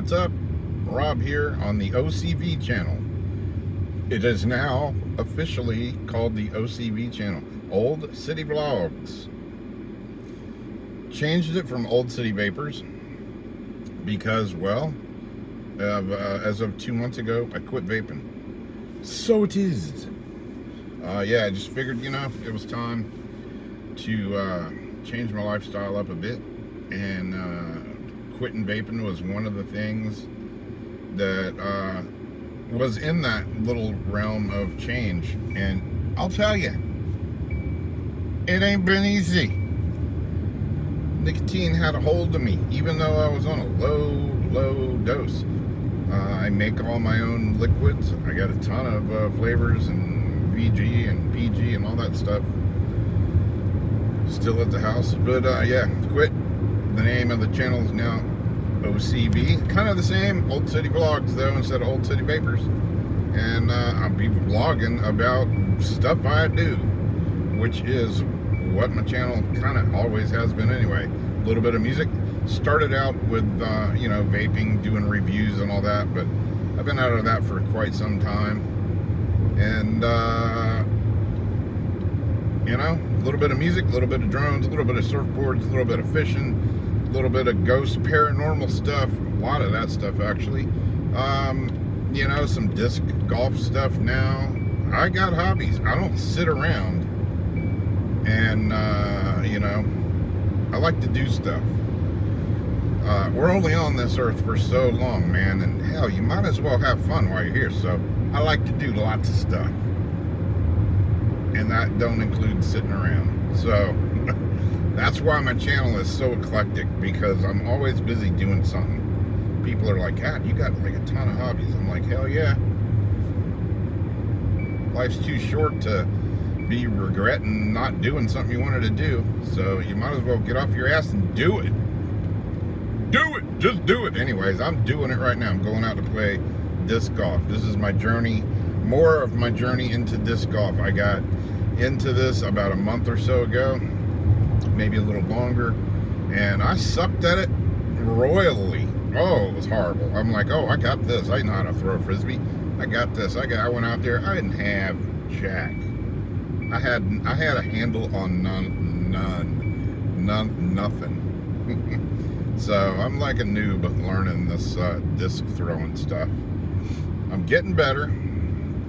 What's up? Rob here on the OCV channel. It is now officially called the OCV channel, Old City Vlogs. Changed it from Old City Vapors because, well, as of 2 months ago, I quit vaping. So it is. Yeah, I just figured, it was time to change my lifestyle up a bit, and quitting vaping was one of the things that was in that little realm of change. And I'll tell you, it ain't been easy. Nicotine had a hold of me, even though I was on a low dose. I make all my own liquids. I got a ton of flavors and VG and PG and all that stuff still at the house. But yeah, quit. The name of the channel is now OCV. Kind of the same, Old City Vlogs though, instead of Old City Vapors. And I'll be vlogging about stuff I do, which is what my channel kind of always has been anyway. A little bit of music. Started out with, vaping, doing reviews and all that, but I've been out of that for quite some time. And, a little bit of music, a little bit of drones, a little bit of surfboards, a little bit of fishing, a little bit of ghost paranormal stuff, a lot of that stuff actually. Some disc golf stuff now. I got hobbies. I don't sit around and, I like to do stuff. We're only on this earth for so long, man, and hell, you might as well have fun while you're here. So I like to do lots of stuff, and that don't include sitting around. So that's why my channel is so eclectic, because I'm always busy doing something. People are like, God, you got like a ton of hobbies. I'm like, hell yeah. Life's too short to be regretting not doing something you wanted to do. So you might as well get off your ass and do it. Do it! Just do it! Anyways, I'm doing it right now. I'm going out to play disc golf. This is my journey, more of my journey into disc golf. I got into this about a month or so ago, maybe a little longer, and I sucked at it royally. Oh, it was horrible. I'm like, oh, I got this. I know how to throw a frisbee. I got this. I went out there. I didn't have jack. I had a handle on nothing. So I'm like a noob learning this disc throwing stuff. I'm getting better.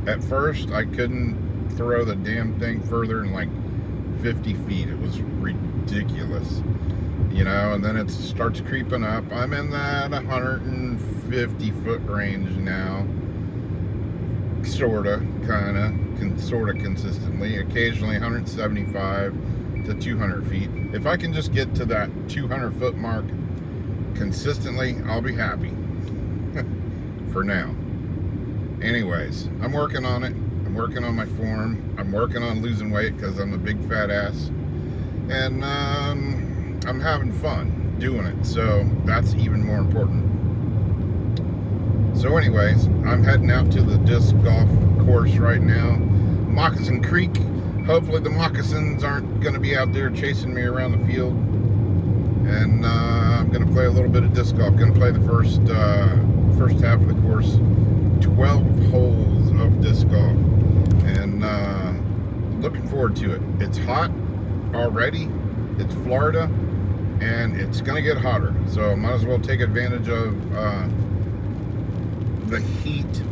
At first, I couldn't throw the damn thing further than like 50 feet. It was ridiculous. And then it starts creeping up. I'm in that 150 foot range now. Sorta consistently. Occasionally 175 to 200 feet. If I can just get to that 200 foot mark consistently, I'll be happy. For now. Anyways, I'm working on it. I'm working on my form. I'm working on losing weight because I'm a big fat ass. And I'm having fun doing it. So that's even more important. So anyways, I'm heading out to the disc golf course right now. Moccasin Creek. Hopefully the moccasins aren't going to be out there chasing me around the field. And I'm going to play a little bit of disc golf. Going to play the first half of the course. 12 holes of disc golf. And looking forward to it. It's hot already. It's Florida. And it's going to get hotter. So I might as well take advantage of the heat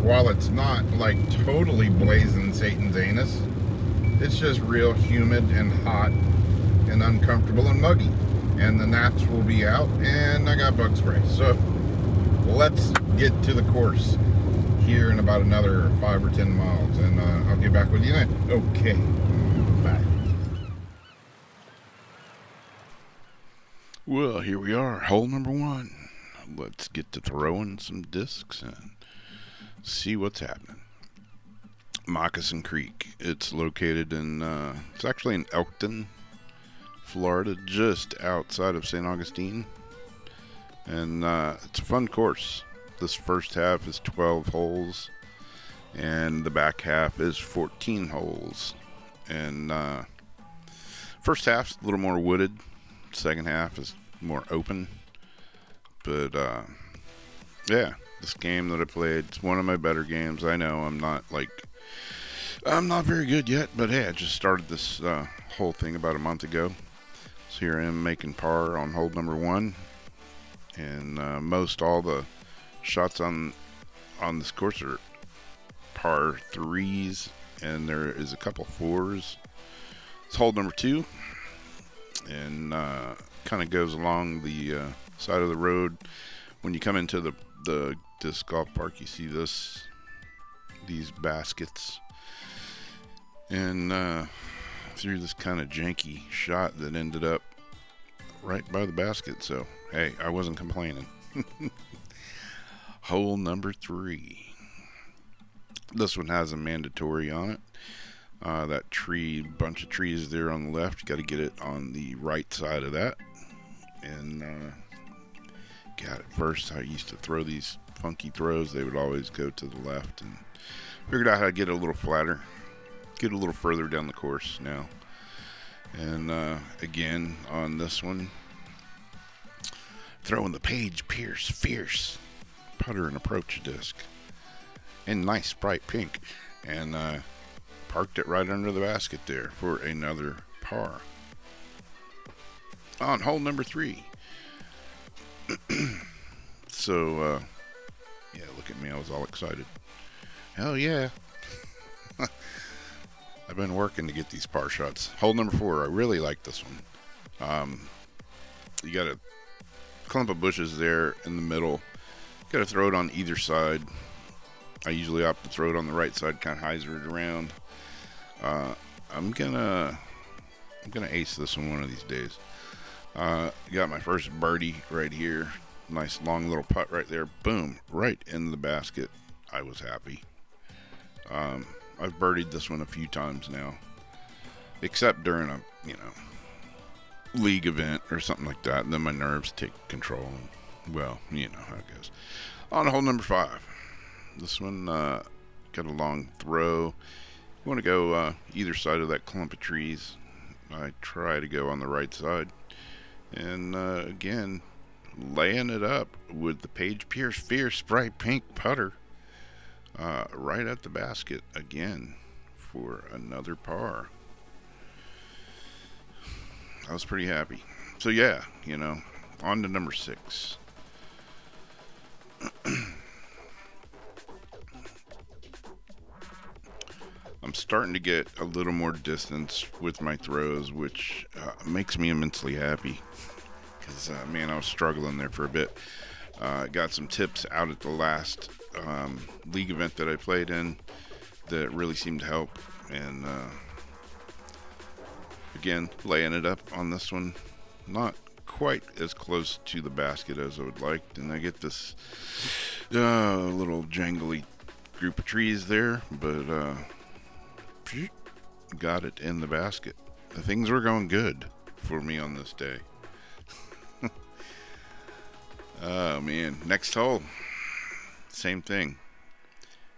while it's not like totally blazing Satan's anus. It's just real humid and hot and uncomfortable and muggy, and the gnats will be out, and I got bug spray. So let's get to the course here in about another 5 or 10 miles, and I'll get back with you then. Okay, bye. Well, here we are, hole number 1. Let's get to throwing some discs and see what's happening. Moccasin Creek. It's located in, it's actually in Elkton, Florida, just outside of St. Augustine. And it's a fun course. This first half is 12 holes, and the back half is 14 holes. And first half's a little more wooded. Second half is more open. But yeah, this game that I played, it's one of my better games. I know I'm not very good yet, but hey, I just started this whole thing about a month ago. So here I am making par on hole number 1, and most all the shots on this course are par 3s, and there is a couple 4s. It's hole number 2, and kind of goes along the side of the road. When you come into the disc golf park, you see these baskets, and through this kind of janky shot that ended up right by the basket. So hey, I wasn't complaining. Hole number 3. This one has a mandatory on it. That bunch of trees there on the left, you got to get it on the right side of that. And got it first. I used to throw these funky throws. They would always go to the left, and figured out how to get it a little flatter, get a little further down the course now. And again, on this one, throwing the Page Pierce Fierce putter and approach disc in nice bright pink, and parked it right under the basket there for another par on hole number 3. So yeah, look at me, I was all excited. Hell yeah. I've been working to get these par shots. Hole number 4, I really like this one. You got a clump of bushes there in the middle. Got to throw it on either side. I usually opt to throw it on the right side, kind of hyzer it around. I'm gonna ace this one of these days. Got my first birdie right here. Nice long little putt right there. Boom, right in the basket. I was happy. I've birdied this one a few times now, except during a league event or something like that, and then my nerves take control. Well, you know how it goes. On hole number 5. This one got a long throw. You want to go either side of that clump of trees. I try to go on the right side. And again, laying it up with the Page Pierce Fierce bright pink putter right at the basket again for another par. I was pretty happy. So yeah, on to number 6. I'm starting to get a little more distance with my throws, which makes me immensely happy. Because, man, I was struggling there for a bit. Got some tips out at the last league event that I played in that really seemed to help. And, again, laying it up on this one. Not quite as close to the basket as I would like. And I get this little jangly group of trees there. But, got it in the basket. Things were going good for me on this day. Oh man, next hole, same thing.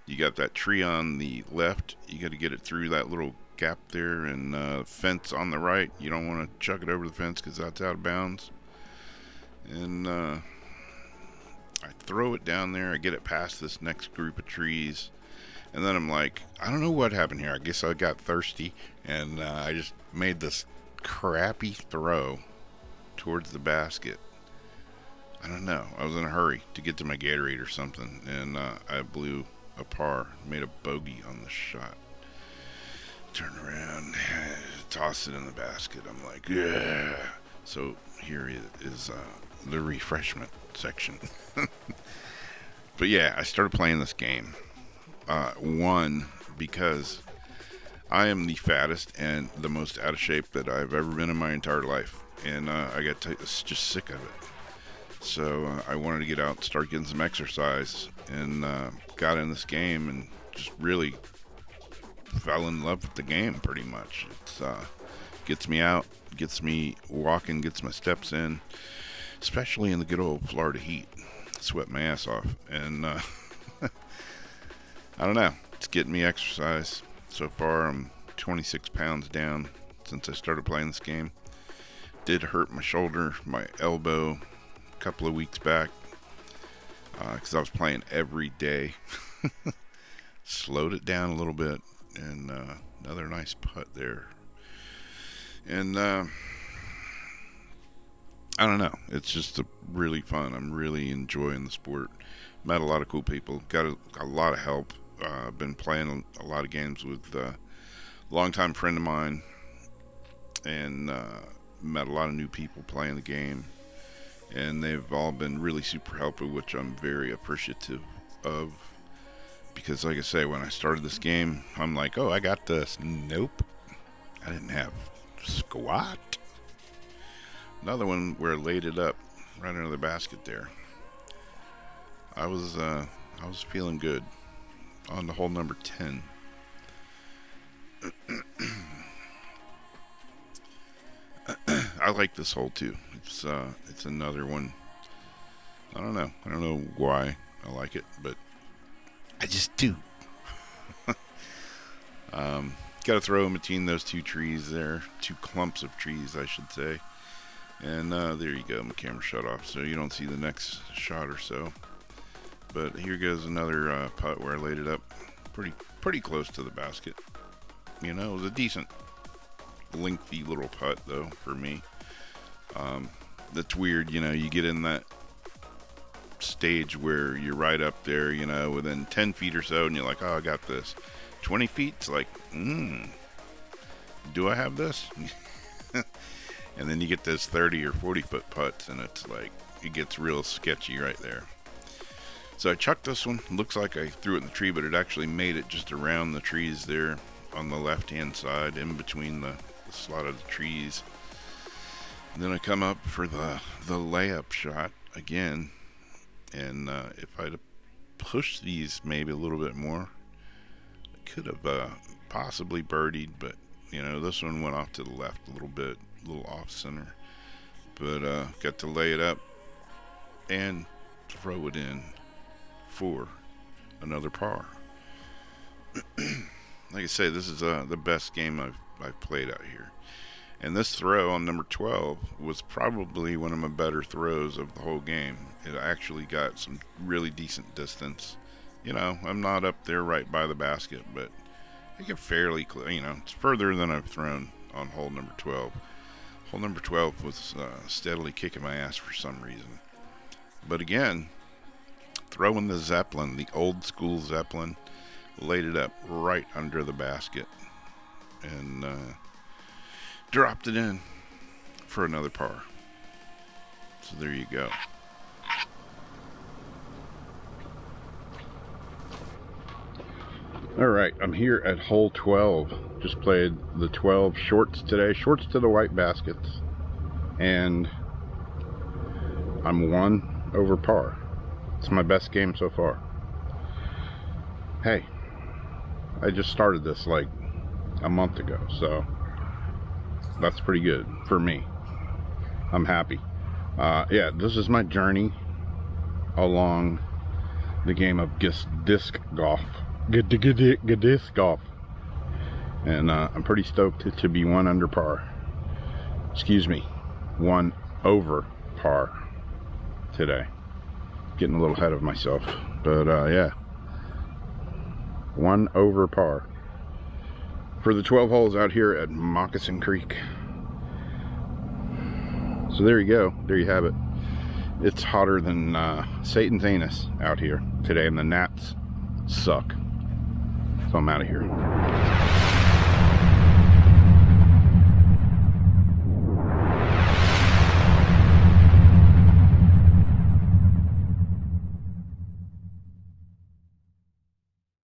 You got that tree on the left, you got to get it through that little gap there, and fence on the right. You don't want to chuck it over the fence because that's out of bounds. And I throw it down there, I get it past this next group of trees, and then I'm like, I don't know what happened here. I guess I got thirsty, and I just made this crappy throw towards the basket. I don't know. I was in a hurry to get to my Gatorade or something, and I blew a par, made a bogey on the shot. Turn around, toss it in the basket. I'm like, yeah. So here is the refreshment section. But yeah, I started playing this game. One, because I am the fattest and the most out of shape that I've ever been in my entire life, and I got just sick of it. So I wanted to get out and start getting some exercise, and got in this game and just really fell in love with the game pretty much. It gets me out, gets me walking, gets my steps in, especially in the good old Florida heat. Sweat my ass off, and I don't know, it's getting me exercise. So far I'm 26 pounds down since I started playing this game. Did hurt my shoulder, my elbow, a couple of weeks back because I was playing every day. Slowed it down a little bit, and another nice putt there. And I don't know, it's just really fun. I'm really enjoying the sport. Met a lot of cool people, got a lot of help. Been playing a lot of games with a longtime friend of mine, and met a lot of new people playing the game, and they've all been really super helpful, which I'm very appreciative of. Because like I say, when I started this game, I'm like, oh, I got this. Nope. I didn't have squat. Another one where I laid it up right under the basket there. I was feeling good on the hole number 10. I like this hole too. It's another one. I don't know why I like it, but I just do. Got to throw in between those two trees there. Two clumps of trees, I should say. And there you go. My camera shut off, so you don't see the next shot or so. But here goes another putt where I laid it up pretty close to the basket. You know, it was a decent, lengthy little putt, though, for me. That's weird, you know, you get in that stage where you're right up there, you know, within 10 feet or so, and you're like, oh, I got this. 20 feet, it's like, do I have this? And then you get those 30 or 40 foot putts, and it's like, it gets real sketchy right there. So I chucked this one. Looks like I threw it in the tree, but it actually made it just around the trees there on the left hand side, in between the slot of the trees. And then I come up for the layup shot again. And if I'd have pushed these maybe a little bit more, I could have possibly birdied, but you know, this one went off to the left a little bit, a little off center. But got to lay it up and throw it in for another par. Like I say, this is the best game I've played out here. And this throw on number 12 was probably one of my better throws of the whole game. It actually got some really decent distance. You know, I'm not up there right by the basket, but I get fairly, you know, it's further than I've thrown on hole number 12. Hole number 12 was steadily kicking my ass for some reason. But again, throwing the Zeppelin, the old school Zeppelin, laid it up right under the basket. And dropped it in for another par. So there you go. Alright, I'm here at hole 12. Just played the 12 shorts today. Shorts to the white baskets. And I'm 1 over par. It's my best game so far. Hey, I just started this like a month ago, so that's pretty good for me. I'm happy. Yeah, this is my journey along the game of disc golf. Disc golf. And I'm pretty stoked to be 1 under par. Excuse me, 1 over par today. Getting a little ahead of myself. But yeah, 1 over par for the 12 holes out here at Moccasin Creek. So there you go. There you have it. It's hotter than Satan's anus out here today, and the gnats suck. So I'm out of here.